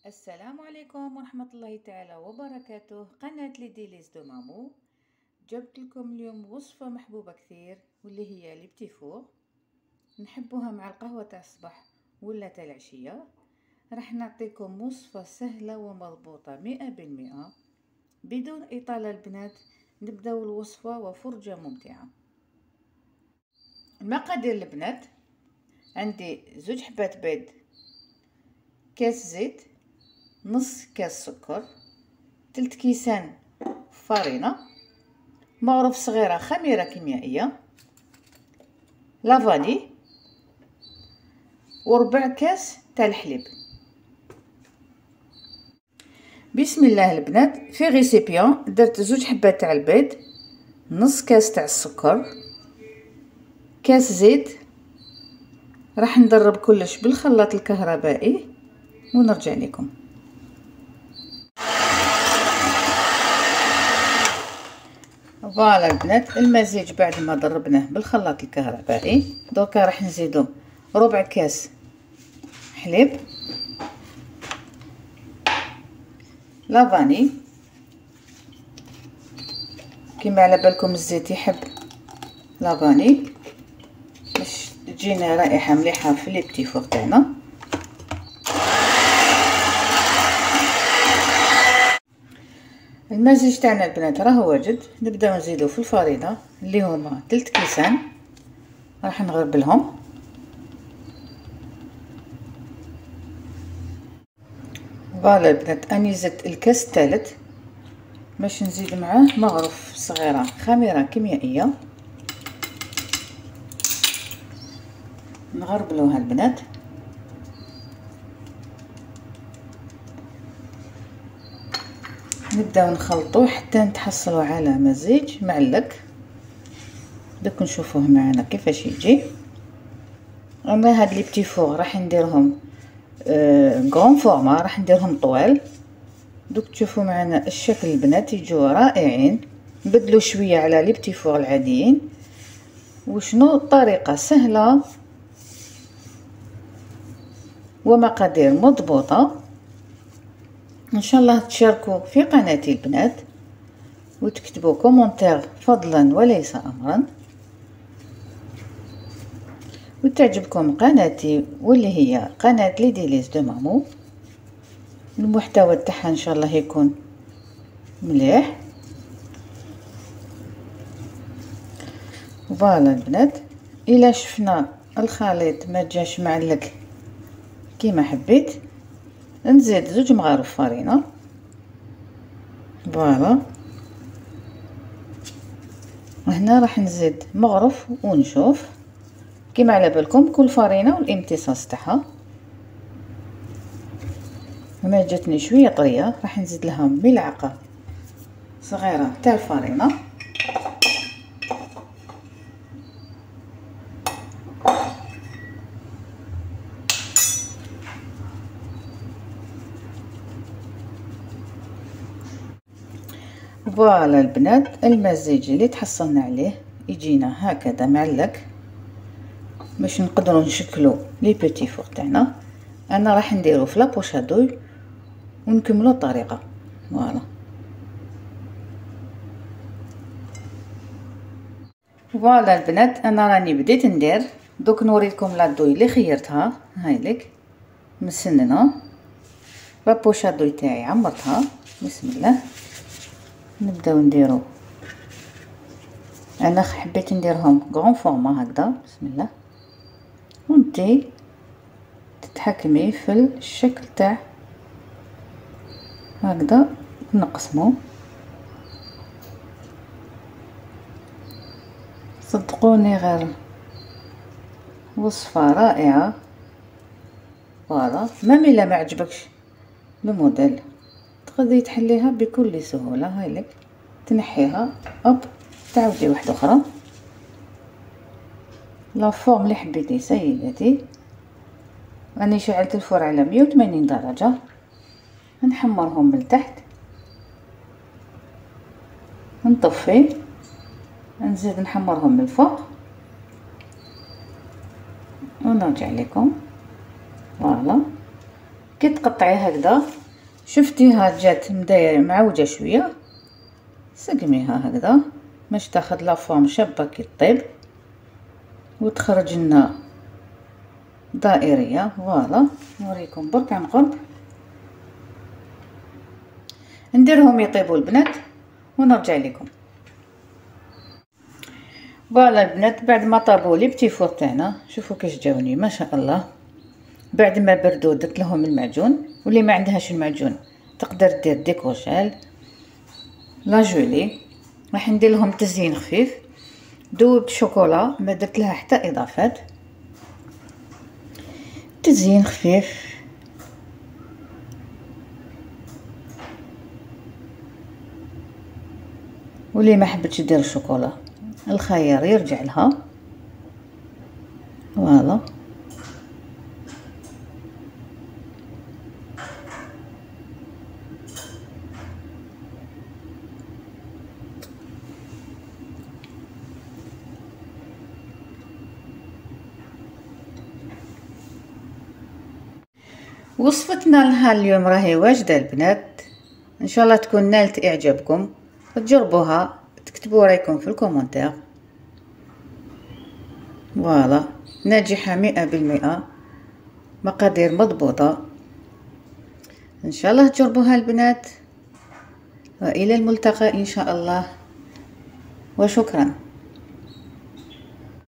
السلام عليكم ورحمة الله تعالى وبركاته. قناة ليديليز دو مامو جبت لكم اليوم وصفة محبوبة كثير واللي هي لي بتي فور. نحبوها مع القهوة تاع الصباح ولا تاع العشية. راح نعطيكم وصفة سهلة ومضبوطة 100%. بدون إطالة البنات نبداو الوصفة وفرجة ممتعة. المقادير البنات: عندي 2 حبات بيض، كاس زيت، نص كاس سكر، 3 كيسان فرينة، مغرف صغيرة خميرة كيميائية، لافاني، وربع كاس تاع الحليب. بسم الله البنات، في غيسيبيون درت 2 حبات تاع البيض، نص كاس تاع السكر، كاس زيت. راح ندرب كلش بالخلاط الكهربائي ونرجع لكم. فوالا البنات، المزيج بعد ما ضربناه بالخلاط الكهربائي دوكا راح نزيدو ربع كاس حليب، لافاني كيما على بالكم الزيت يحب لافاني باش تجينا رائحه مليحه في لي بتي فور تاعنا. المزيج تاعنا البنات راهو واجد. نبداو نزيدو في الفرينه اللي هما 3 كيسان، راح نغربلهم. فوالا البنات، اني زدت الكاس الثالث باش نزيد معاه مغرف صغيره خميره كيميائيه. نغربلوها البنات. نبداو نخلطوه حتى نتحصلوا على مزيج معلق. دوك نشوفوه معنا كيفاش يجي. اما هاد لي بتي فور راح نديرهم غون فورما، راح نديرهم طوال. دوك تشوفوا معنا الشكل البنات يجوا رائعين. نبدلوا شويه على لي بتي فور العاديين. وشنو الطريقه سهله ومقادير مضبوطه. ان شاء الله تشاركوا في قناتي البنات وتكتبوا كومونتير فضلا وليس امرا، وتعجبكم قناتي واللي هي قناة ليديليز دو مامو. المحتوى تاعها ان شاء الله يكون مليح. فوالا البنات، الى شفنا الخليط ما جاش معلق كيما حبيت نزيد 2 مغارف فرينه. فوالا هنا راح نزيد مغرف ونشوف كيما على بالكم كل فرينه والامتصاص تاعها. هنا جاتني شويه طريه، راح نزيد لها ملعقه صغيره تاع الفرينه. فوالا البنات، المزيج اللي تحصلنا عليه يجينا هكذا معلق باش نقدروا نشكلوا لي بيتي فور تاعنا. انا راح نديرو في لابوشادوي ونكملوا الطريقه. فوالا فوالا البنات، انا راني بديت ندير. دوك نوريكم لادوي اللي خيرتها. هايليك مسننه لابوشادوي تاعي عمرتها. بسم الله نبداو نديرو. انا حبيت نديرهم غون فورما هكذا. بسم الله. وانتي تتحكمي في الشكل تاع هكذا نقسمو. صدقوني غير وصفة رائعة. فوالا مام الا ما عجبكش الموديل تقدري تحليها بكل سهولة. هايلك تنحيها اوب تعاودي واحدة اخرى. لا فورم اللي حبيتي سيداتي. راني شعلت الفرن على 180 درجة. نحمرهم من تحت، نطفي، نزيد نحمرهم من الفوق ونرجع لكم. فوالا كي تقطعي هكذا شفتيها جات مدايره معوجه شويه، سقميها هكذا باش تاخذ لا فورم شابه كي طيب وتخرج لنا دائريه. فوالا نوريكم برك عن قرب، نديرهم يطيبوا البنات ونرجع لكم. فوالا البنات بعد ما طابوا لي بتي فور تاعنا، شوفوا كيش جاوني ما شاء الله. بعد ما بردوا درت لهم المعجون، واللي ما عندهاش المعجون تقدر دير ديكوشال لا جولي. راح ندير لهم تزيين خفيف، ذوبت شوكولا ما درت لها حتى اضافات، تزيين خفيف. واللي ما حبتش دير الشوكولا الخيار يرجع لها. فوالا وصفتنا لها اليوم راهي واجده البنات، ان شاء الله تكون نالت اعجابكم، تجربوها تكتبوا رايكم في الكومنتير. فوالا ناجحه 100%، مقادير مضبوطه. ان شاء الله تجربوها البنات، والى الملتقى ان شاء الله، وشكرا.